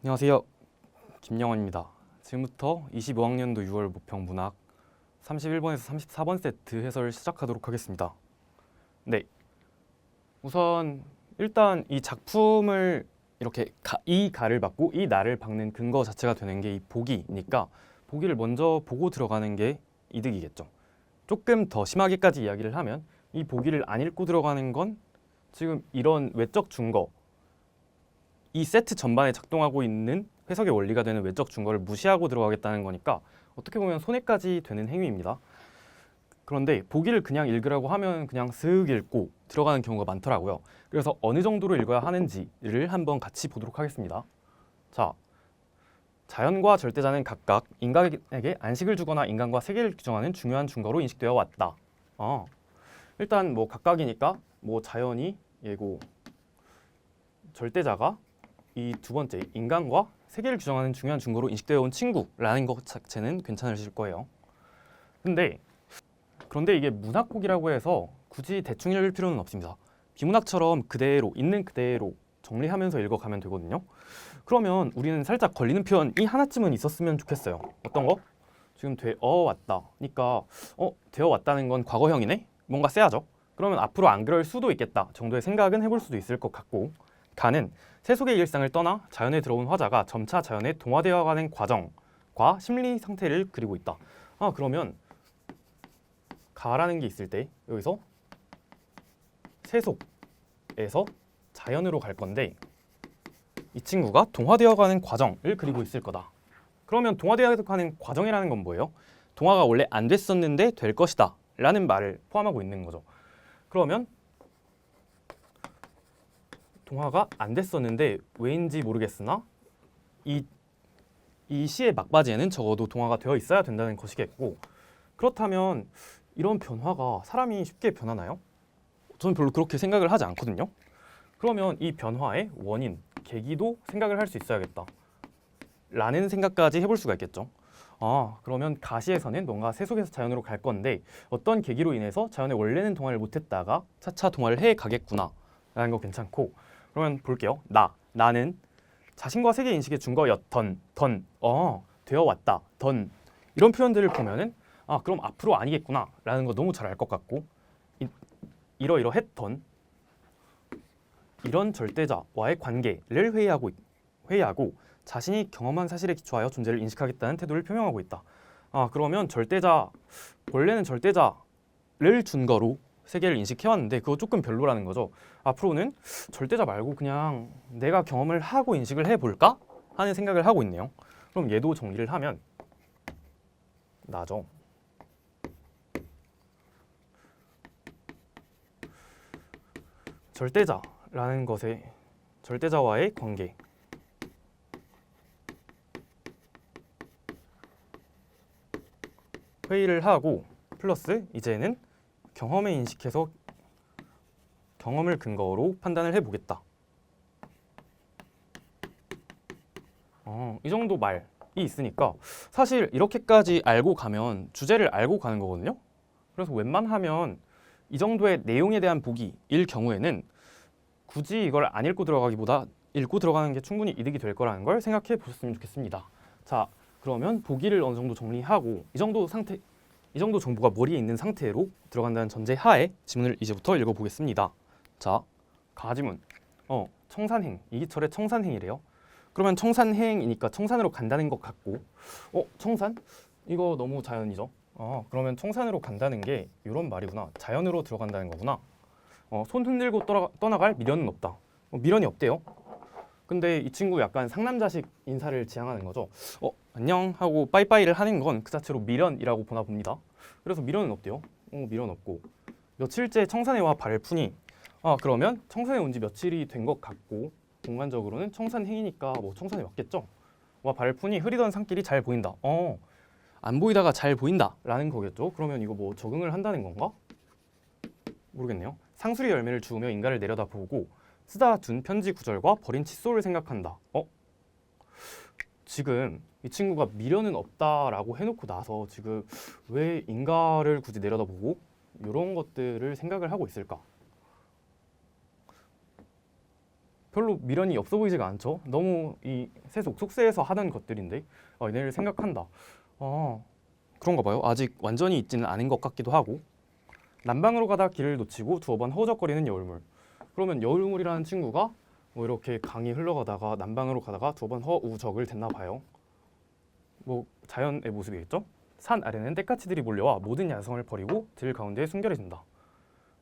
안녕하세요. 김영원입니다. 지금부터 25학년도 6월 모평 문학 31번에서 34번 세트 해설 시작하도록 하겠습니다. 네, 우선 일단 이 작품을 이렇게 이 가를 받고 이 나를 박는 근거 자체가 되는 게 이 보기니까 보기를 먼저 보고 들어가는 게 이득이겠죠. 조금 더 심하게까지 이야기를 하면 이 보기를 안 읽고 들어가는 건 지금 이런 외적 증거, 이 세트 전반에 작동하고 있는 해석의 원리가 되는 외적 증거를 무시하고 들어가겠다는 거니까 어떻게 보면 손해까지 되는 행위입니다. 그런데 보기를 그냥 읽으라고 하면 그냥 슥 읽고 들어가는 경우가 많더라고요. 그래서 어느 정도로 읽어야 하는지를 한번 같이 보도록 하겠습니다. 자, 자연과 절대자는 각각 인간에게 안식을 주거나 인간과 세계를 규정하는 중요한 증거로 인식되어 왔다. 일단 뭐 각각이니까 뭐 자연이 예고 절대자가 이 두 번째 인간과 세계를 규정하는 중요한 증거로 인식되어 온 친구라는 것 자체는 괜찮으실 거예요. 그런데 이게 문학곡이라고 해서 굳이 대충 읽을 필요는 없습니다. 비문학처럼 그대로 있는 그대로 정리하면서 읽어가면 되거든요. 그러면 우리는 살짝 걸리는 표현이 하나쯤은 있었으면 좋겠어요. 어떤 거? 지금 되어 왔다니까 되어 왔다는 건 과거형이네? 뭔가 세야죠. 그러면 앞으로 안 그럴 수도 있겠다 정도의 생각은 해볼 수도 있을 것 같고, 가는 세속의 일상을 떠나 자연에 들어온 화자가 점차 자연에 동화되어가는 과정과 심리 상태를 그리고 있다. 그러면 가라는 게 있을 때 여기서 세속에서 자연으로 갈 건데 이 친구가 동화되어가는 과정을 그리고 있을 거다. 그러면 동화되어가는 과정이라는 건 뭐예요? 동화가 원래 안 됐었는데 될 것이다 라는 말을 포함하고 있는 거죠. 그러면 동화가 안 됐었는데 왜인지 모르겠으나 이 시의 막바지에는 적어도 동화가 되어 있어야 된다는 것이겠고, 그렇다면 이런 변화가 사람이 쉽게 변하나요? 저는 별로 그렇게 생각을 하지 않거든요. 그러면 이 변화의 원인, 계기도 생각을 할 수 있어야겠다 라는 생각까지 해볼 수가 있겠죠. 그러면 가시에서는 뭔가 세속에서 자연으로 갈 건데 어떤 계기로 인해서 자연에 원래는 동화를 못했다가 차차 동화를 해 가겠구나 라는 거 괜찮고, 그러면 볼게요. 나는 자신과 세계 인식의 증거였던 되어 왔다 이런 표현들을 보면은 그럼 앞으로 아니겠구나 라는 거 너무 잘 알 것 같고, 이러이러했던 이런 절대자와의 관계를 회의하고 자신이 경험한 사실에 기초하여 존재를 인식하겠다는 태도를 표명하고 있다. 그러면 원래는 절대자를 준거로 세계를 인식해왔는데 그거 조금 별로라는 거죠. 앞으로는 절대자 말고 그냥 내가 경험을 하고 인식을 해볼까? 하는 생각을 하고 있네요. 그럼 얘도 정리를 하면 나죠. 절대자라는 것의 절대자와의 관계, 회의를 하고 플러스 이제는 경험에 인식해서 경험을 근거로 판단을 해보겠다. 이 정도 말이 있으니까 사실 이렇게까지 알고 가면 주제를 알고 가는 거거든요. 그래서 웬만하면 이 정도의 내용에 대한 보기일 경우에는 굳이 이걸 안 읽고 들어가기보다 읽고 들어가는 게 충분히 이득이 될 거라는 걸 생각해 보셨으면 좋겠습니다. 자, 그러면 보기를 어느 정도 정리하고 이 정도 정보가 머리에 있는 상태로 들어간다는 전제 하에 지문을 이제부터 읽어보겠습니다. 자, 가지문. 청산행. 이기철의 청산행이래요. 그러면 청산행이니까 청산으로 간다는 것 같고, 청산? 이거 너무 자연이죠. 그러면 청산으로 간다는 게 이런 말이구나. 자연으로 들어간다는 거구나. 손 흔들고 떠나갈 미련은 없다. 미련이 없대요. 근데 이 친구 약간 상남자식 인사를 지향하는 거죠. 안녕 하고 빠이빠이를 하는 건 그 자체로 미련이라고 보나 봅니다. 그래서 미련은 없대요. 미련 없고 며칠째 청산에 와 발을 푸니, 그러면 청산에 온 지 며칠이 된 것 같고 공간적으로는 청산행이니까 뭐 청산에 왔겠죠. 와 발을 푸니 흐리던 산길이 잘 보인다. 안 보이다가 잘 보인다 라는 거겠죠. 그러면 이거 뭐 적응을 한다는 건가? 모르겠네요. 상수리 열매를 주우며 인가를 내려다보고 쓰다 둔 편지 구절과 버린 칫솔을 생각한다. 지금 이 친구가 미련은 없다라고 해놓고 나서 지금 왜 인가를 굳이 내려다보고 이런 것들을 생각을 하고 있을까? 별로 미련이 없어 보이지가 않죠. 너무 이 세속 속세에서 하던 것들인데 얘네를 생각한다. 그런가 봐요. 아직 완전히 있지는 않은 것 같기도 하고. 남방으로 가다 길을 놓치고 두어 번 허우적거리는 여울물. 그러면 여울물이라는 친구가 뭐 이렇게 강이 흘러가다가 남방으로 가다가 두어 번 허우적을 됐나 봐요. 뭐 자연의 모습이겠죠. 산 아래는 떼까치들이 몰려와 모든 야성을 버리고 들 가운데에 순결해진다.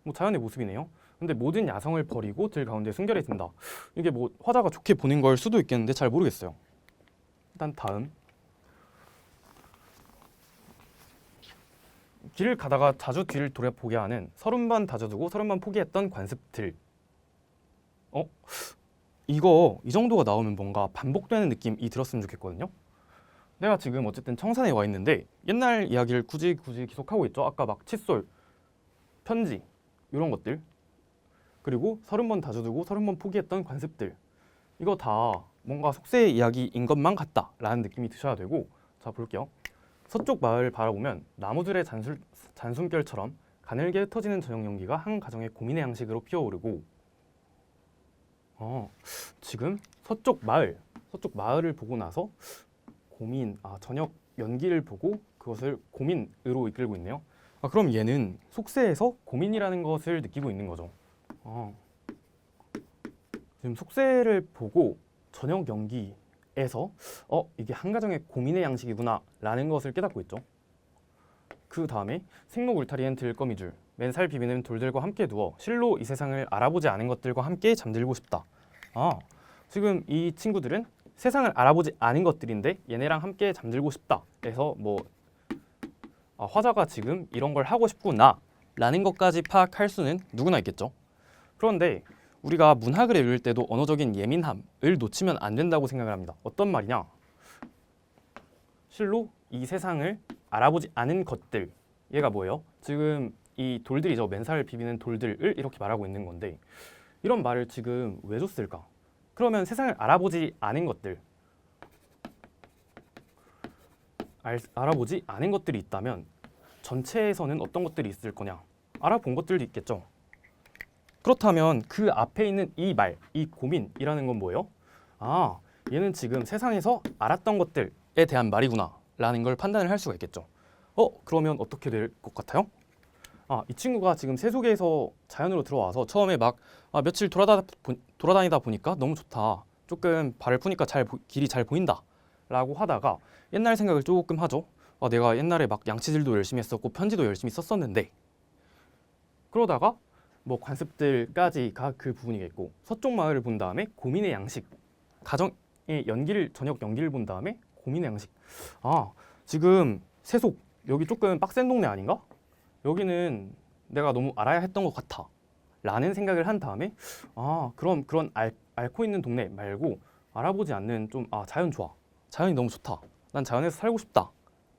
뭐 자연의 모습이네요. 근데 모든 야성을 버리고 들 가운데에 순결해진다. 이게 뭐 화자가 좋게 보는 걸 수도 있겠는데 잘 모르겠어요. 일단 다음. 길을 가다가 자주 뒤를 돌아보게 하는 30번 다져두고 30번 포기했던 관습들. 이거 이 정도가 나오면 뭔가 반복되는 느낌이 들었으면 좋겠거든요. 내가 지금 어쨌든 청산에 와 있는데 옛날 이야기를 굳이 계속하고 있죠. 아까 막 칫솔, 편지 이런 것들. 그리고 30번 다져두고 30번 포기했던 관습들. 이거 다 뭔가 속세의 이야기인 것만 같다라는 느낌이 드셔야 되고. 자, 볼게요. 서쪽 마을을 바라보면 나무들의 잔숨결처럼 가늘게 흩어지는 저녁 연기가 한 가정의 고민의 양식으로 피어오르고. 지금 서쪽 마을을 보고 나서 고민, 저녁 연기를 보고 그것을 고민으로 이끌고 있네요. 그럼 얘는 속세에서 고민이라는 것을 느끼고 있는 거죠. 지금 속세를 보고 저녁 연기에서 이게 한 가정의 고민의 양식이구나 라는 것을 깨닫고 있죠. 그 다음에 생목 울타리엔 들거미줄, 맨살 비비는 돌들과 함께 누워 실로 이 세상을 알아보지 않은 것들과 함께 잠들고 싶다. 지금 이 친구들은 세상을 알아보지 않은 것들인데 얘네랑 함께 잠들고 싶다. 그래서 뭐 화자가 지금 이런 걸 하고 싶구나 라는 것까지 파악할 수는 누구나 있겠죠. 그런데 우리가 문학을 읽을 때도 언어적인 예민함을 놓치면 안 된다고 생각을 합니다. 어떤 말이냐? 실로 이 세상을 알아보지 않은 것들. 얘가 뭐예요? 지금 이 돌들이죠. 맨살을 비비는 돌들을 이렇게 말하고 있는 건데 이런 말을 지금 왜 줬을까? 그러면 세상을 알아보지 않은 것들, 알아보지 않은 것들이 있다면 전체에서는 어떤 것들이 있을 거냐? 알아본 것들도 있겠죠. 그렇다면 그 앞에 있는 이 말, 이 고민이라는 건 뭐예요? 얘는 지금 세상에서 알았던 것들에 대한 말이구나 라는 걸 판단을 할 수가 있겠죠. 그러면 어떻게 될 것 같아요? 이 친구가 지금 세속에서 자연으로 들어와서 처음에 막 며칠 돌아다니다 보니까 너무 좋다. 조금 발을 푸니까 길이 잘 보인다 라고 하다가 옛날 생각을 조금 하죠. 내가 옛날에 막 양치질도 열심히 했었고 편지도 열심히 썼었는데, 그러다가 뭐 관습들까지가 그 부분이겠고, 서쪽 마을을 본 다음에 고민의 양식, 가정의 연기를, 저녁 연기를 본 다음에 고민의 양식. 지금 세속 여기 조금 빡센 동네 아닌가? 여기는 내가 너무 알아야 했던 것 같아 라는 생각을 한 다음에 그럼 그런 앓고 있는 동네 말고 알아보지 않는 좀 자연 좋아, 자연이 너무 좋다, 난 자연에서 살고 싶다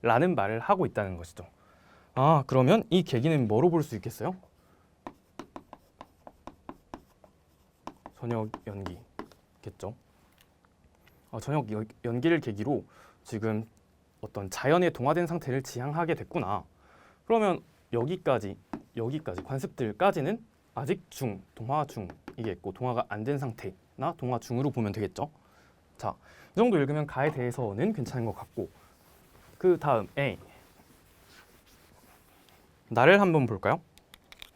라는 말을 하고 있다는 것이죠. 그러면 이 계기는 뭐로 볼 수 있겠어요? 저녁 연기겠죠. 저녁 연기를 계기로 지금 어떤 자연에 동화된 상태를 지향하게 됐구나. 그러면 여기까지 관습들까지는 아직 동화 중이겠고, 동화가 안 된 상태나 동화 중으로 보면 되겠죠. 자, 이 정도 읽으면 가에 대해서는 괜찮은 것 같고, 그 다음에 나를 한번 볼까요?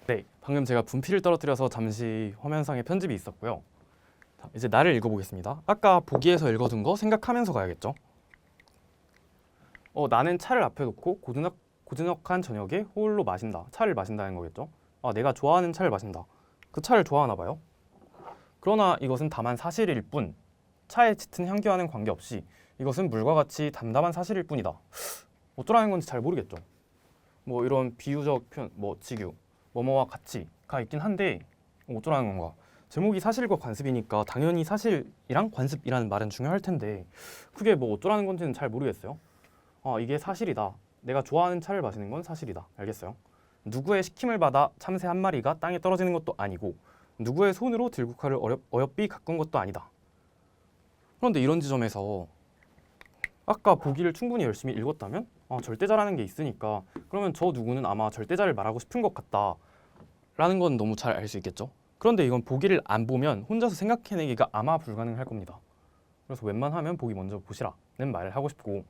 네, 방금 제가 분필을 떨어뜨려서 잠시 화면상에 편집이 있었고요. 자, 이제 나를 읽어보겠습니다. 아까 보기에서 읽어둔 거 생각하면서 가야겠죠. 나는 차를 앞에 놓고 고즈넉한 저녁에 홀로 마신다. 차를 마신다는 거겠죠. 내가 좋아하는 차를 마신다. 그 차를 좋아하나 봐요. 그러나 이것은 다만 사실일 뿐, 차에 짙은 향기와는 관계없이 이것은 물과 같이 담담한 사실일 뿐이다. 어쩌라는 건지 잘 모르겠죠. 뭐 이런 비유적 표현, 뭐 직유, 뭐뭐와 같이가 있긴 한데 어쩌라는 건가. 제목이 사실과 관습이니까 당연히 사실이랑 관습이라는 말은 중요할 텐데 그게 뭐 어쩌라는 건지는 잘 모르겠어요. 이게 사실이다. 내가 좋아하는 차를 마시는 건 사실이다. 알겠어요. 누구의 시킴을 받아 참새 한 마리가 땅에 떨어지는 것도 아니고 누구의 손으로 들국화를 어여삐 가꾼 것도 아니다. 그런데 이런 지점에서 아까 보기를 충분히 열심히 읽었다면 절대자라는 게 있으니까 그러면 저 누구는 아마 절대자를 말하고 싶은 것 같다 라는 건 너무 잘 알 수 있겠죠. 그런데 이건 보기를 안 보면 혼자서 생각해내기가 아마 불가능할 겁니다. 그래서 웬만하면 보기 먼저 보시라는 말을 하고 싶고,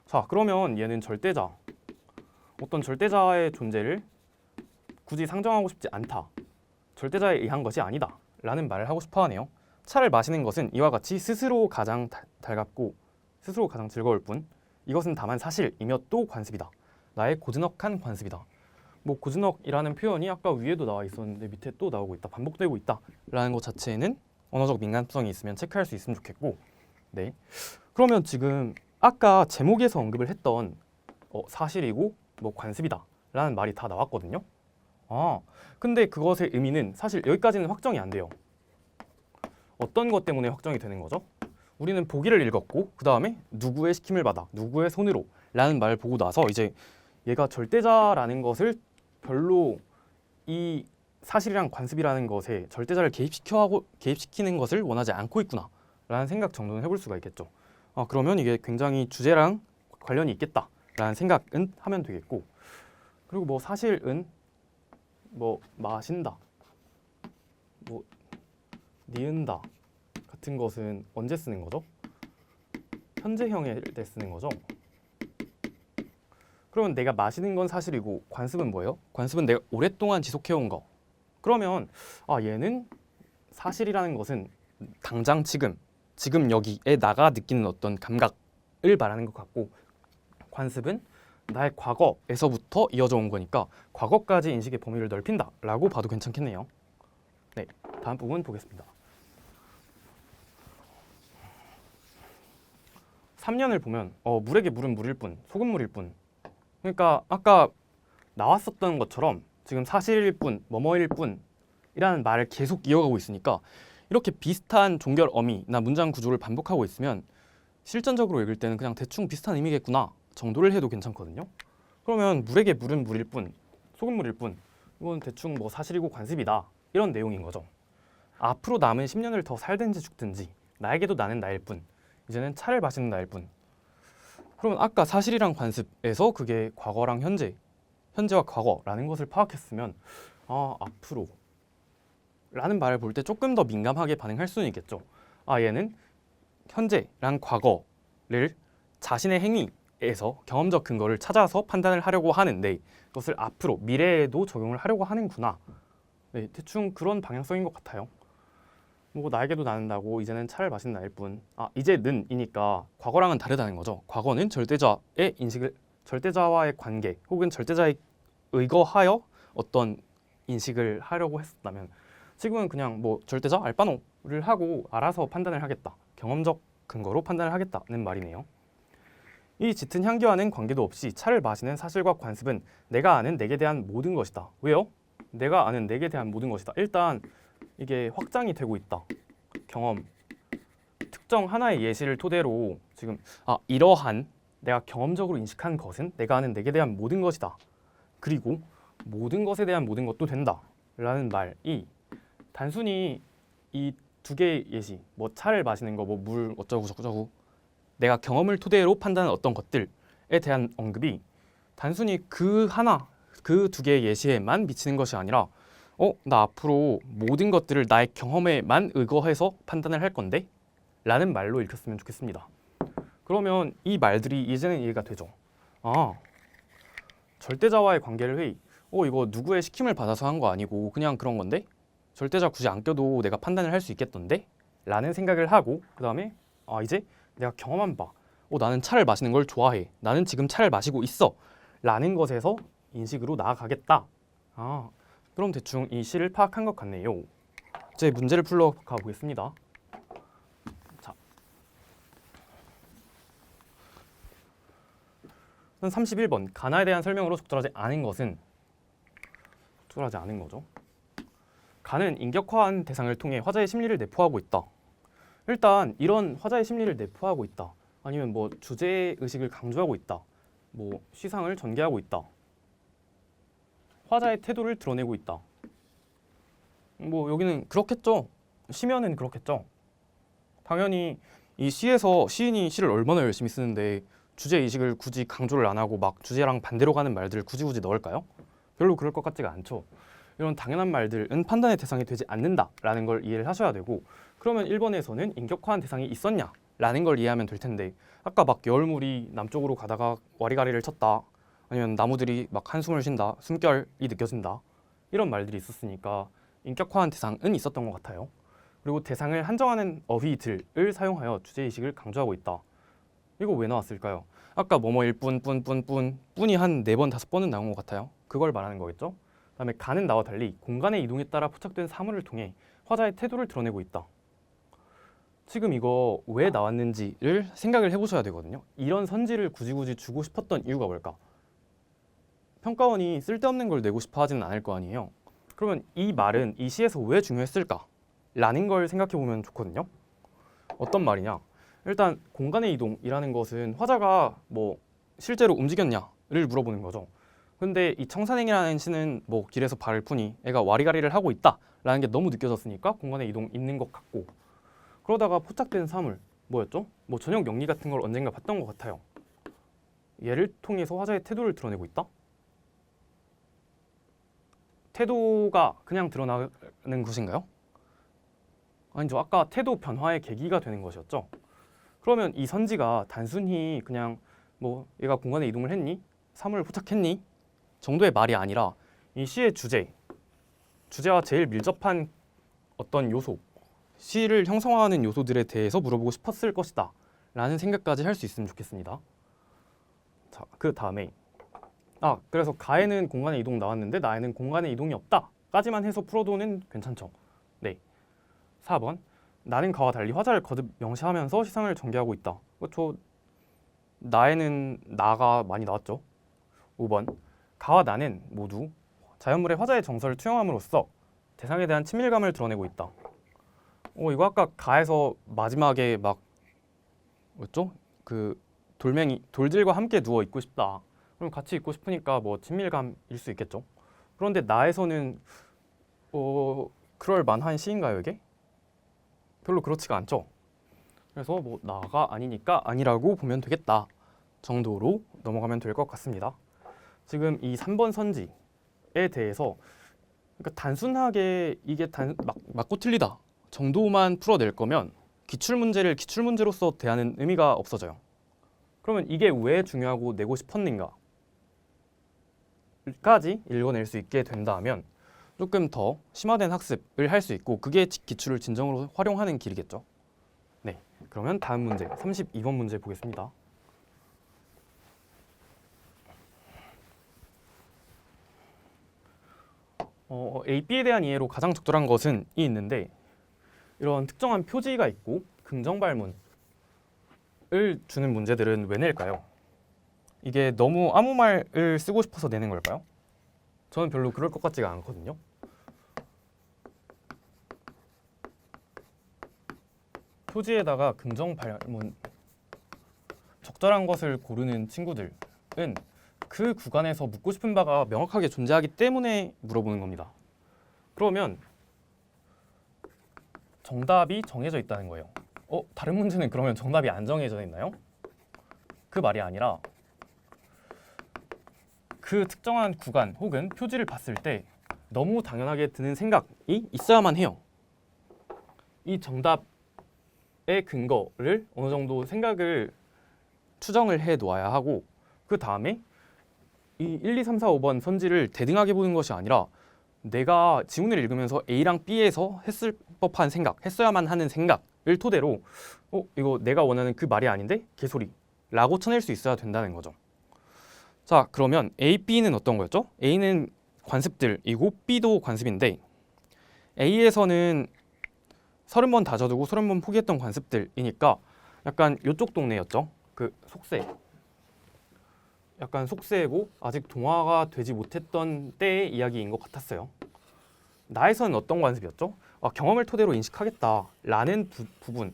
자 그러면 얘는 절대자, 어떤 절대자의 존재를 굳이 상정하고 싶지 않다, 절대자에 의한 것이 아니다 라는 말을 하고 싶어 하네요. 차를 마시는 것은 이와 같이 스스로 가장 달갑고 스스로 가장 즐거울 뿐 이것은 다만 사실이며 또 관습이다. 나의 고즈넉한 관습이다. 뭐 고즈넉이라는 표현이 아까 위에도 나와 있었는데 밑에 또 나오고 있다, 반복되고 있다 라는 것 자체에는 언어적 민감성이 있으면 체크할 수 있으면 좋겠고, 네, 그러면 지금 아까 제목에서 언급을 했던 사실이고 뭐 관습이다 라는 말이 다 나왔거든요. 근데 그것의 의미는 사실 여기까지는 확정이 안 돼요. 어떤 것 때문에 확정이 되는 거죠? 우리는 보기를 읽었고 그 다음에 누구의 시킴을 받아, 누구의 손으로 라는 말을 보고 나서 이제 얘가 절대자라는 것을 별로 이 사실이랑 관습이라는 것에 절대자를 개입시키는 것을 원하지 않고 있구나 라는 생각 정도는 해볼 수가 있겠죠. 그러면 이게 굉장히 주제랑 관련이 있겠다 라는 생각은 하면 되겠고, 그리고 뭐 사실은 뭐 마신다, 뭐 니은다 같은 것은 언제 쓰는 거죠? 현재형일 때 쓰는 거죠. 그러면 내가 마시는 건 사실이고 관습은 뭐예요? 관습은 내가 오랫동안 지속해온 거. 그러면 얘는 사실이라는 것은 당장 지금 여기에 나가 느끼는 어떤 감각을 말하는 것 같고, 관습은 나의 과거에서부터 이어져 온 거니까 과거까지 인식의 범위를 넓힌다 라고 봐도 괜찮겠네요. 네, 다음 부분 보겠습니다. 3년을 보면 물에게 물은 물일 뿐 소금물일 뿐, 그러니까 아까 나왔었던 것처럼 지금 사실일 뿐 뭐뭐일 뿐이라는 말을 계속 이어가고 있으니까 이렇게 비슷한 종결 어미나 문장 구조를 반복하고 있으면 실전적으로 읽을 때는 그냥 대충 비슷한 의미겠구나 정도를 해도 괜찮거든요. 그러면 물에게 물은 물일 뿐 소금물일 뿐, 이건 대충 뭐 사실이고 관습이다 이런 내용인 거죠. 앞으로 남은 10년을 더 살든지 죽든지 나에게도 나는 나일 뿐, 이제는 차를 마시는 나일 뿐. 그러면 아까 사실이랑 관습에서 그게 과거랑 현재와 과거라는 것을 파악했으면 앞으로 라는 말을 볼 때 조금 더 민감하게 반응할 수는 있겠죠. 얘는 현재랑 과거를 자신의 행위에서 경험적 근거를 찾아서 판단을 하려고 하는데 그것을 앞으로 미래에도 적용을 하려고 하는구나. 네, 대충 그런 방향성인 것 같아요. 뭐 나에게도 나는다고 이제는 차를 마시는 나일 뿐. 이제는이니까 과거랑은 다르다는 거죠. 과거는 절대자와의 관계 혹은 절대자에 의거하여 어떤 인식을 하려고 했었다면 지금은 그냥 뭐 절대자 알바노를 하고 알아서 판단을 하겠다, 경험적 근거로 판단을 하겠다는 말이네요. 이 짙은 향기와는 관계도 없이 차를 마시는 사실과 관습은 내가 아는 내게 대한 모든 것이다. 왜요? 내가 아는 내게 대한 모든 것이다. 일단 이게 확장이 되고 있다. 경험, 특정 하나의 예시를 토대로 지금 이러한 내가 경험적으로 인식한 것은 내가 아는 내게 대한 모든 것이다. 그리고 모든 것에 대한 모든 것도 된다 라는 말이 단순히 이 두 개의 예시, 뭐 차를 마시는 거, 뭐 물 어쩌고 저쩌고 내가 경험을 토대로 판단한 어떤 것들에 대한 언급이 단순히 그 두 개의 예시에만 미치는 것이 아니라 나 앞으로 모든 것들을 나의 경험에만 의거해서 판단을 할 건데? 라는 말로 읽혔으면 좋겠습니다. 그러면 이 말들이 이제는 이해가 되죠. 절대자와의 관계를 회의. 이거 누구의 시킴을 받아서 한 거 아니고 그냥 그런 건데? 절대자 굳이 안 껴도 내가 판단을 할 수 있겠던데? 라는 생각을 하고 그 다음에 이제 내가 경험한 바 나는 차를 마시는 걸 좋아해. 나는 지금 차를 마시고 있어. 라는 것에서 인식으로 나아가겠다. 그럼 대충 이 시를 파악한 것 같네요. 이제 문제를 풀러 가보겠습니다. 자, 31번 가나에 대한 설명으로 적절하지 않은 것은 적절하지 않은 거죠. 가는 인격화한 대상을 통해 화자의 심리를 내포하고 있다. 일단 이런 화자의 심리를 내포하고 있다. 아니면 뭐 주제의식을 강조하고 있다. 뭐 시상을 전개하고 있다. 화자의 태도를 드러내고 있다. 뭐 여기는 그렇겠죠. 시면은 그렇겠죠. 당연히 이 시에서 시인이 시를 얼마나 열심히 쓰는데 주제의식을 굳이 강조를 안 하고 막 주제랑 반대로 가는 말들을 굳이 넣을까요? 별로 그럴 것 같지가 않죠. 이런 당연한 말들은 판단의 대상이 되지 않는다라는 걸 이해를 하셔야 되고, 그러면 1번에서는 인격화한 대상이 있었냐라는 걸 이해하면 될 텐데, 아까 막 여울물이 남쪽으로 가다가 와리가리를 쳤다, 아니면 나무들이 막 한숨을 쉰다, 숨결이 느껴진다, 이런 말들이 있었으니까 인격화한 대상은 있었던 것 같아요. 그리고 대상을 한정하는 어휘들을 사용하여 주제의식을 강조하고 있다. 이거 왜 나왔을까요? 아까 뭐뭐일 뿐, 뿐이 한 4번, 5번은 나온 것 같아요. 그걸 말하는 거겠죠? 그다음에 가는 나와 달리 공간의 이동에 따라 포착된 사물을 통해 화자의 태도를 드러내고 있다. 지금 이거 왜 나왔는지를 생각을 해보셔야 되거든요. 이런 선지를 굳이 주고 싶었던 이유가 뭘까? 평가원이 쓸데없는 걸 내고 싶어 하지는 않을 거 아니에요. 그러면 이 말은 이 시에서 왜 중요했을까? 라는 걸 생각해 보면 좋거든요. 어떤 말이냐? 일단 공간의 이동이라는 것은 화자가 뭐 실제로 움직였냐를 물어보는 거죠. 근데 이 청산행이라는 시는 뭐 길에서 발을 푸니 애가 와리가리를 하고 있다라는 게 너무 느껴졌으니까 공간의 이동 있는 것 같고, 그러다가 포착된 사물 뭐였죠? 뭐 저녁 명리 같은 걸 언젠가 봤던 것 같아요. 얘를 통해서 화자의 태도를 드러내고 있다? 태도가 그냥 드러나는 것인가요? 아니죠. 아까 태도 변화의 계기가 되는 것이었죠. 그러면 이 선지가 단순히 그냥 뭐 얘가 공간에 이동을 했니? 사물을 포착했니? 정도의 말이 아니라 이 시의 주제와 제일 밀접한 어떤 요소, 시를 형성하는 요소들에 대해서 물어보고 싶었을 것이다 라는 생각까지 할 수 있으면 좋겠습니다. 자, 그 다음에 그래서 가에는 공간의 이동 나왔는데 나에는 공간의 이동이 없다 까지만 해서 풀어도는 괜찮죠. 네. 4번 나는 가와 달리 화자를 거듭 명시하면서 시상을 전개하고 있다. 그렇죠. 나에는 나가 많이 나왔죠. 5번 가와 나는 모두 자연물의 화자의 정서를 투영함으로써 대상에 대한 친밀감을 드러내고 있다. 이거 아까 가에서 마지막에 막 뭐였죠? 그 돌들과 함께 누워 있고 싶다. 그럼 같이 있고 싶으니까 뭐 친밀감일 수 있겠죠. 그런데 나에서는 그럴 만한 시인가요, 이게? 별로 그렇지가 않죠. 그래서 뭐 나가 아니니까 아니라고 보면 되겠다 정도로 넘어가면 될 것 같습니다. 지금 이 3번 선지에 대해서 그러니까 단순하게 이게 맞고 틀리다 정도만 풀어낼 거면 기출문제를 기출문제로서 대하는 의미가 없어져요. 그러면 이게 왜 중요하고 내고 싶었는가 까지 읽어낼 수 있게 된다면 조금 더 심화된 학습을 할 수 있고, 그게 기출을 진정으로 활용하는 길이겠죠. 네, 그러면 다음 문제 32번 문제 보겠습니다. A, B에 대한 이해로 가장 적절한 것은 이 있는데, 이런 특정한 표지가 있고 긍정 발문을 주는 문제들은 왜 낼까요? 이게 너무 아무 말을 쓰고 싶어서 내는 걸까요? 저는 별로 그럴 것 같지가 않거든요. 표지에다가 긍정 발문, 적절한 것을 고르는 친구들은 그 구간에서 묻고 싶은 바가 명확하게 존재하기 때문에 물어보는 겁니다. 그러면 정답이 정해져 있다는 거예요. 다른 문제는 그러면 정답이 안 정해져 있나요? 그 말이 아니라 그 특정한 구간 혹은 표지를 봤을 때 너무 당연하게 드는 생각이 있어야만 해요. 이 정답의 근거를 어느 정도 생각을 추정을 해 놓아야 하고, 그 다음에 이 1, 2, 3, 4, 5번 선지를 대등하게 보는 것이 아니라 내가 지문을 읽으면서 A랑 B에서 했을 법한 생각, 했어야만 하는 생각을 토대로 이거 내가 원하는 그 말이 아닌데 개소리라고 쳐낼 수 있어야 된다는 거죠. 자, 그러면 A, B는 어떤 거였죠? A는 관습들이고 B도 관습인데, A에서는 30번 다져두고 30번 포기했던 관습들이니까 약간 이쪽 동네였죠. 그 속세. 약간 속세고 아직 동화가 되지 못했던 때의 이야기인 것 같았어요. 나에서는 어떤 관습이었죠? 경험을 토대로 인식하겠다라는 부분.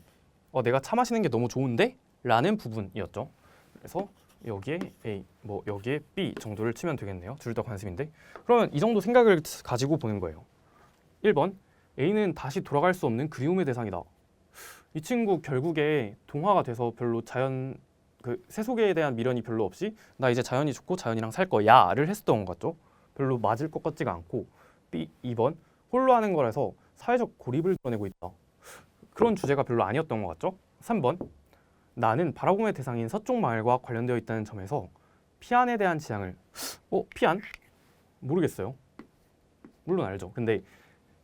내가 차 마시는 게 너무 좋은데? 라는 부분이었죠. 그래서 여기에 A, 뭐 여기에 B 정도를 치면 되겠네요. 둘 다 관습인데. 그러면 이 정도 생각을 가지고 보는 거예요. 1번, A는 다시 돌아갈 수 없는 그리움의 대상이다. 이 친구 결국에 동화가 돼서 별로 그 세속에 대한 미련이 별로 없이 나 이제 자연이 좋고 자연이랑 살 거야를 했었던 것 같죠. 별로 맞을 것 같지가 않고, B 2번 홀로 하는 거라서 사회적 고립을 드러내고 있다. 그런 주제가 별로 아니었던 것 같죠? 3번 나는 바라봄의 대상인 서쪽 마을과 관련되어 있다는 점에서 피안에 대한 지향을 피안? 모르겠어요. 물론 알죠. 근데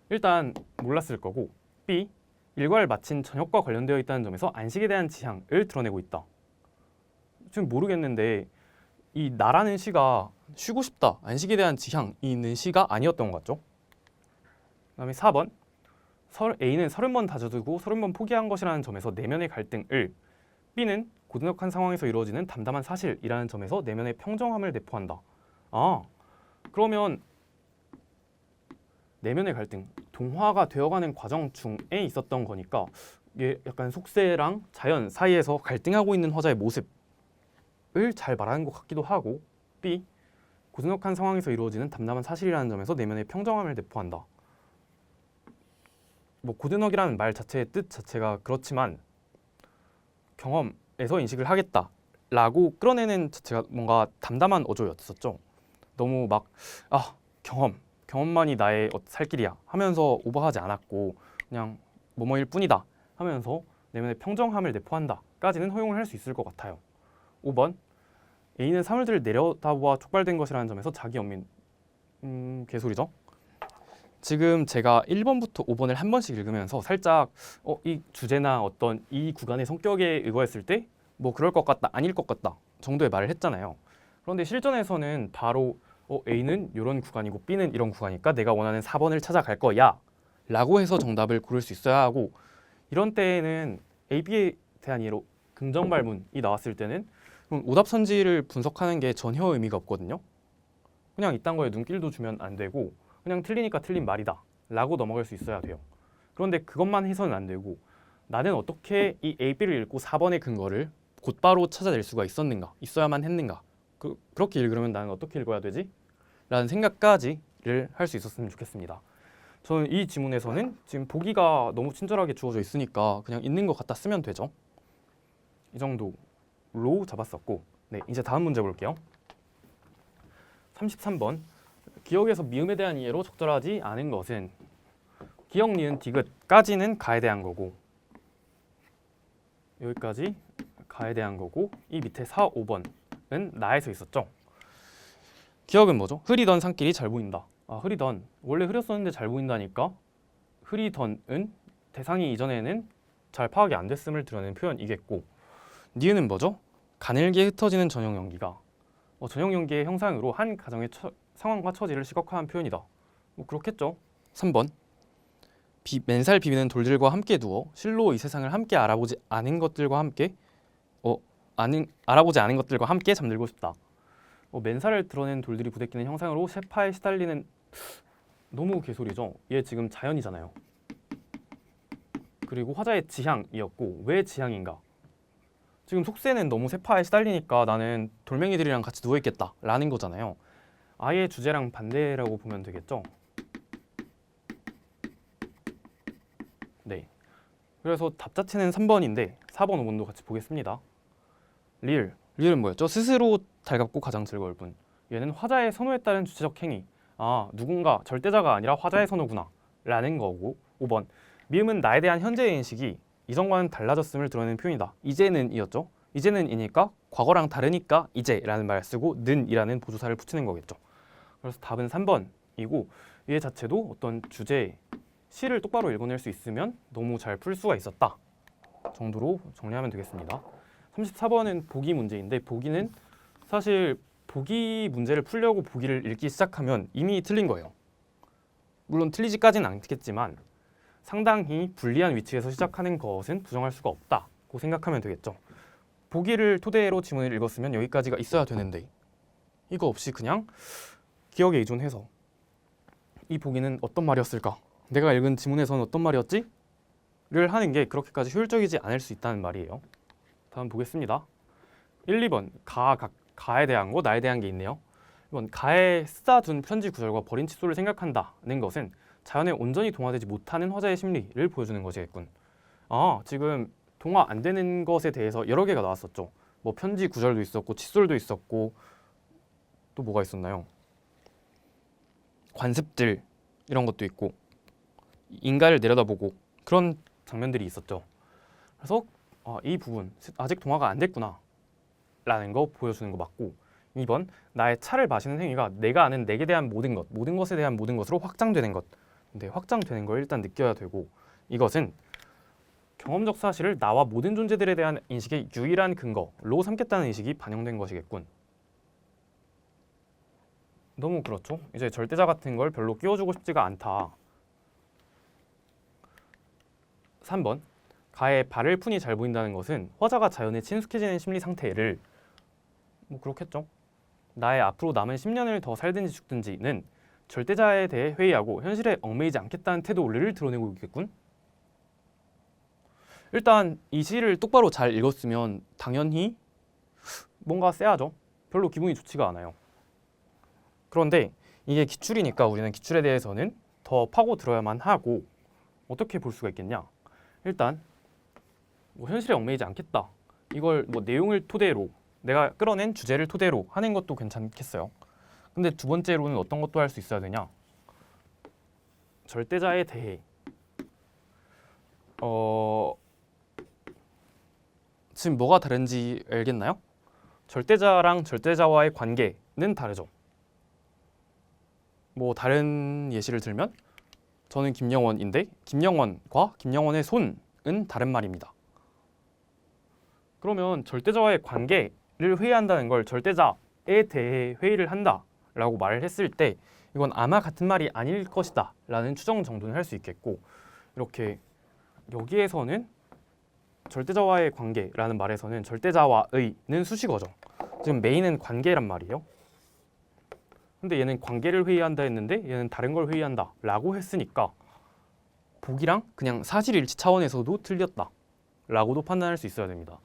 일단 몰랐을 거고 B 일과를 마친 저녁과 관련되어 있다는 점에서 안식에 대한 지향을 드러내고 있다. 지금 모르겠는데 이 나라는 시가 쉬고 싶다, 안식에 대한 지향이 있는 시가 아니었던 것 같죠? 그다음에 4번 A는 30번 다져두고 30번 포기한 것이라는 점에서 내면의 갈등을 B는 고즈넉한 상황에서 이루어지는 담담한 사실이라는 점에서 내면의 평정함을 내포한다. 그러면 내면의 갈등, 동화가 되어가는 과정 중에 있었던 거니까 이게 약간 속세랑 자연 사이에서 갈등하고 있는 화자의 모습을 잘 말하는 것 같기도 하고 B, 고즈넉한 상황에서 이루어지는 담담한 사실이라는 점에서 내면의 평정함을 내포한다. 고즈넉이라는 말 자체의 뜻 자체가 그렇지만 경험에서 인식을 하겠다라고 끌어내는 자체가 뭔가 담담한 어조였었죠. 너무 경험만이 나의 살 길이야 하면서 오버하지 않았고 그냥 뭐뭐일 뿐이다 하면서 내면의 평정함을 내포한다까지는 허용을 할 수 있을 것 같아요. 5번 A는 사물들을 내려다보아 촉발된 것이라는 점에서 자기 연민 개소리죠. 지금 제가 1번부터 5번을 한 번씩 읽으면서 살짝 이 주제나 어떤 이 구간의 성격에 의거했을 때 그럴 것 같다, 아닐 것 같다 정도의 말을 했잖아요. 그런데 실전에서는 바로 A는 이런 구간이고 B는 이런 구간이니까 내가 원하는 4번을 찾아갈 거야 라고 해서 정답을 고를 수 있어야 하고, 이런 때에는 A, B에 대한 예로 긍정 발문이 나왔을 때는 오답 선지를 분석하는 게 전혀 의미가 없거든요. 그냥 이딴 거에 눈길도 주면 안 되고 그냥 틀리니까 틀린 말이다 라고 넘어갈 수 있어야 돼요. 그런데 그것만 해서는 안 되고 나는 어떻게 이 A, B를 읽고 4번의 근거를 곧바로 찾아낼 수가 있었는가, 있어야만 했는가, 그렇게 읽으려면 나는 어떻게 읽어야 되지? 라는 생각까지를 할 수 있었으면 좋겠습니다. 저는 이 지문에서는 지금 보기가 너무 친절하게 주어져 있으니까 그냥 있는 것 같다 쓰면 되죠. 이 정도로 잡았었고, 네, 이제 다음 문제 볼게요. 33번 기억에서 미음에 대한 이해로 적절하지 않은 것은 기억, 니은, 디귿까지는 가에 대한 거고 여기까지 가에 대한 거고 이 밑에 4, 5번은 나에서 있었죠. 기억은 뭐죠? 흐리던 산길이 잘 보인다. 흐리던, 원래 흐렸었는데 잘 보인다니까 흐리던은 대상이 이전에는 잘 파악이 안 됐음을 드러내는 표현이겠고, 니은은 뭐죠? 가늘게 흩어지는 저녁 연기가 저녁 연기의 형상으로 한 가정의 상황과 처지를 시각화한 표현이다. 그렇겠죠. 3번 맨살 비비는 돌들과 함께 두어 실로 이 세상을 함께 알아보지 않은 것들과 함께 알아보지 않은 것들과 함께 잠들고 싶다. 맨살을 드러낸 돌들이 부대끼는 형상으로 쇠파에 시달리는, 너무 개소리죠. 얘 지금 자연이잖아요. 그리고 화자의 지향이었고 왜 지향인가? 지금 속세는 너무 쇠파에 시달리니까 나는 돌멩이들이랑 같이 누워있겠다 라는 거잖아요. 아예 주제랑 반대라고 보면 되겠죠. 네, 그래서 답 자체는 3번인데 4번, 5번도 같이 보겠습니다. 리을은 뭐였죠? 스스로 달갑고 가장 즐거울 뿐. 얘는 화자의 선호에 따른 주체적 행위. 누군가 절대자가 아니라 화자의 선호구나 라는 거고. 5번 미음은 나에 대한 현재의 인식이 이전과는 달라졌음을 드러내는 표현이다. 이제는 이었죠. 이제는 이니까 과거랑 다르니까 이제라는 말을 쓰고 는이라는 보조사를 붙이는 거겠죠. 그래서 답은 3번이고 얘 자체도 어떤 주제, 시를 똑바로 읽어낼 수 있으면 너무 잘 풀 수가 있었다 정도로 정리하면 되겠습니다. 34번은 보기 문제인데 보기는 사실 보기 문제를 풀려고 보기를 읽기 시작하면 이미 틀린 거예요. 물론 틀리지까지는 않겠지만 상당히 불리한 위치에서 시작하는 것은 부정할 수가 없다고 생각하면 되겠죠. 보기를 토대로 지문을 읽었으면 여기까지가 있어야 되는데 이거 없이 그냥 기억에 의존해서 이 보기는 어떤 말이었을까? 내가 읽은 지문에서는 어떤 말이었지? 를 하는 게 그렇게까지 효율적이지 않을 수 있다는 말이에요. 다음 보겠습니다. 1, 2번 가에 대한 거, 나에 대한 게 있네요. 이번 가에 쓰다둔 편지 구절과 버린 칫솔을 생각한다는 것은 자연에 온전히 동화되지 못하는 화자의 심리를 보여주는 것이겠군. 지금 동화 안 되는 것에 대해서 여러 개가 나왔었죠. 편지 구절도 있었고 칫솔도 있었고 또 뭐가 있었나요? 관습들, 이런 것도 있고 인가를 내려다보고 그런 장면들이 있었죠. 그래서 이 부분 아직 동화가 안 됐구나 라는 거 보여주는 거 맞고, 2번 나의 차를 마시는 행위가 내가 아는 내게 대한 모든 것에 대한 모든 것으로 확장되는 것. 근데 확장되는 걸 일단 느껴야 되고, 이것은 경험적 사실을 나와 모든 존재들에 대한 인식의 유일한 근거로 삼겠다는 의식이 반영된 것이겠군. 너무 그렇죠? 이제 절대자 같은 걸 별로 끼워주고 싶지가 않다. 3번 가의 발을 푼이 잘 보인다는 것은 화자가 자연에 친숙해지는 심리 상태를, 뭐 그렇겠죠. 나의 앞으로 남은 10년을 더 살든지 죽든지는 절대자에 대해 회의하고 현실에 얽매이지 않겠다는 태도를 드러내고 있겠군. 일단 이 시를 똑바로 잘 읽었으면 당연히 뭔가 쎄하죠. 별로 기분이 좋지가 않아요. 그런데 이게 기출이니까 우리는 기출에 대해서는 더 파고 들어야만 하고, 어떻게 볼 수가 있겠냐. 일단 뭐 현실에 얽매이지 않겠다. 이걸 뭐 내용을 토대로, 내가 끌어낸 주제를 토대로 하는 것도 괜찮겠어요. 근데 두 번째로는 어떤 것도 할 수 있어야 되냐. 절대자에 대해 지금 뭐가 다른지 알겠나요? 절대자랑 절대자와의 관계는 다르죠. 뭐 다른 예시를 들면 저는 김영원인데 김영원과 김영원의 손은 다른 말입니다. 그러면 절대자와의 관계를 회의한다는 걸 절대자에 대해 회의를 한다라고 말을 했을 때 이건 아마 같은 말이 아닐 것이다 라는 추정 정도는 할 수 있겠고, 이렇게 여기에서는 절대자와의 관계라는 말에서는 절대자와의는 수식어죠. 지금 메인은 관계란 말이에요. 근데 얘는 관계를 회의한다 했는데 얘는 다른 걸 회의한다 라고 했으니까 복이랑 그냥 사실일치 차원에서도 틀렸다 라고도 판단할 수 있어야 됩니다.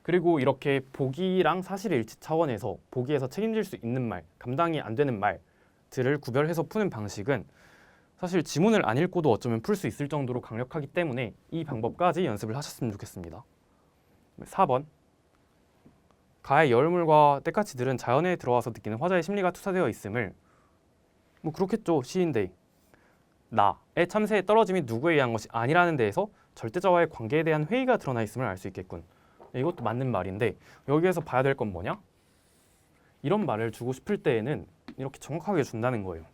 그리고 이렇게 복이랑 사실일치 차원에서 보기에서 책임질 수 있는 말, 감당이 안 되는 말들을 구별해서 푸는 방식은 사실 지문을 안 읽고도 어쩌면 풀 수 있을 정도로 강력하기 때문에 이 방법까지 연습을 하셨으면 좋겠습니다. 4번 가의 여울물과 때까지 들은 자연에 들어와서 느끼는 화자의 심리가 투사되어 있음을, 뭐 그렇겠죠. 시인데 나의 참새의 떨어짐이 누구에 의한 것이 아니라는 데에서 절대자와의 관계에 대한 회의가 드러나 있음을 알 수 있겠군. 이것도 맞는 말인데 여기에서 봐야 될 건 뭐냐? 이런 말을 주고 싶을 때에는 이렇게 정확하게 준다는 거예요.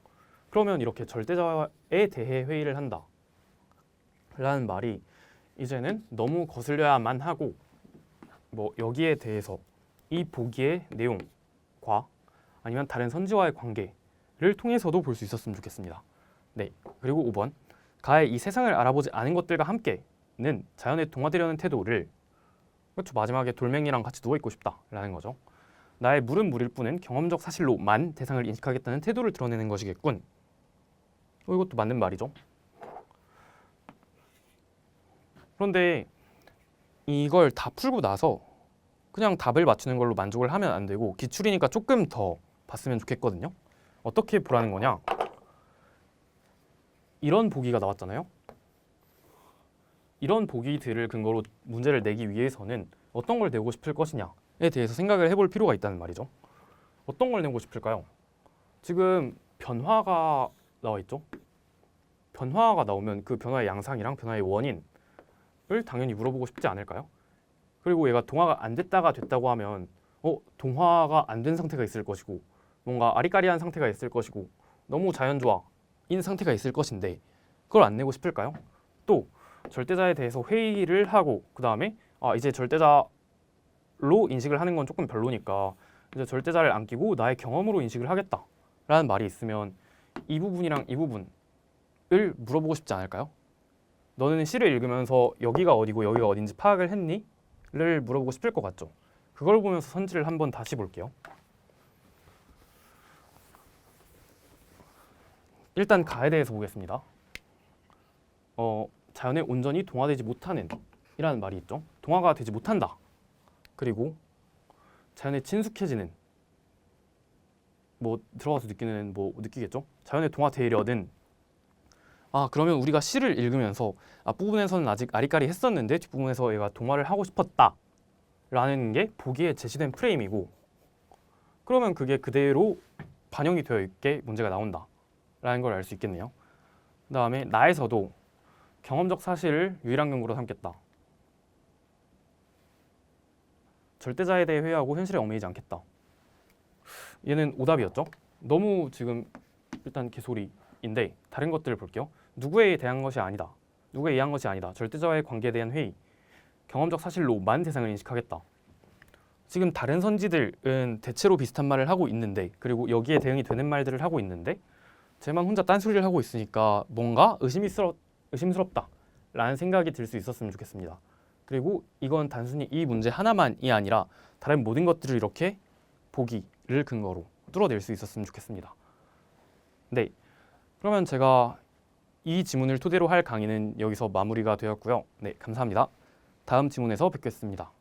그러면 이렇게 절대자에 대해 회의를 한다 라는 말이 이제는 너무 거슬려야만 하고, 뭐 여기에 대해서 이 보기의 내용과 아니면 다른 선지와의 관계를 통해서도 볼 수 있었으면 좋겠습니다. 네, 그리고 5번 가의 이 세상을 알아보지 않은 것들과 함께는 자연에 동화되려는 태도를, 그렇죠, 마지막에 돌멩이랑 같이 누워있고 싶다라는 거죠. 나의 물은 물일 뿐은 경험적 사실로만 대상을 인식하겠다는 태도를 드러내는 것이겠군. 이것도 맞는 말이죠. 그런데 이걸 다 풀고 나서 그냥 답을 맞추는 걸로 만족을 하면 안 되고 기출이니까 조금 더 봤으면 좋겠거든요. 어떻게 보라는 거냐? 이런 보기가 나왔잖아요. 이런 보기들을 근거로 문제를 내기 위해서는 어떤 걸 내고 싶을 것이냐에 대해서 생각을 해볼 필요가 있다는 말이죠. 어떤 걸 내고 싶을까요? 지금 변화가 나와 있죠. 변화가 나오면 그 변화의 양상이랑 변화의 원인을 당연히 물어보고 싶지 않을까요? 그리고 얘가 동화가 안 됐다가 됐다고 하면 동화가 안 된 상태가 있을 것이고 뭔가 아리까리한 상태가 있을 것이고 너무 자연조화인 상태가 있을 것인데 그걸 안 내고 싶을까요? 또 절대자에 대해서 회의를 하고 그 다음에 이제 절대자로 인식을 하는 건 조금 별로니까 이제 절대자를 안 끼고 나의 경험으로 인식을 하겠다라는 말이 있으면 이 부분이랑 이 부분을 물어보고 싶지 않을까요? 너는 시를 읽으면서 여기가 어디고 여기가 어딘지 파악을 했니? 를 물어보고 싶을 것 같죠. 그걸 보면서 선지를 한번 다시 볼게요. 일단 가에 대해서 보겠습니다. 자연에 온전히 동화되지 못하는 이라는 말이 있죠. 동화가 되지 못한다. 그리고 자연에 친숙해지는, 뭐 들어가서 느끼는, 뭐 느끼겠죠. 자연에 동화되려는, 그러면 우리가 시를 읽으면서 앞부분에서는 아직 아리까리 했었는데 뒷부분에서 얘가 동화를 하고 싶었다 라는 게 보기에 제시된 프레임이고, 그러면 그게 그대로 반영이 되어 있게 문제가 나온다 라는 걸 알 수 있겠네요. 그다음에 나에서도 경험적 사실을 유일한 근거로 삼겠다. 절대자에 대해 회의하고 현실에 얽매이지 않겠다. 얘는 오답이었죠. 너무 지금 일단 개소리인데 다른 것들을 볼게요. 누구에 대한 것이 아니다. 누구에 의한 것이 아니다. 절대자와의 관계에 대한 회의. 경험적 사실로만 대상을 인식하겠다. 지금 다른 선지들은 대체로 비슷한 말을 하고 있는데, 그리고 여기에 대응이 되는 말들을 하고 있는데 쟤만 혼자 딴소리를 하고 있으니까 뭔가 의심스럽다 라는 생각이 들 수 있었으면 좋겠습니다. 그리고 이건 단순히 이 문제 하나만이 아니라 다른 모든 것들을 이렇게 보기를 근거로 뚫어낼 수 있었으면 좋겠습니다. 네, 그러면 제가 이 지문을 토대로 할 강의는 여기서 마무리가 되었고요. 네, 감사합니다. 다음 지문에서 뵙겠습니다.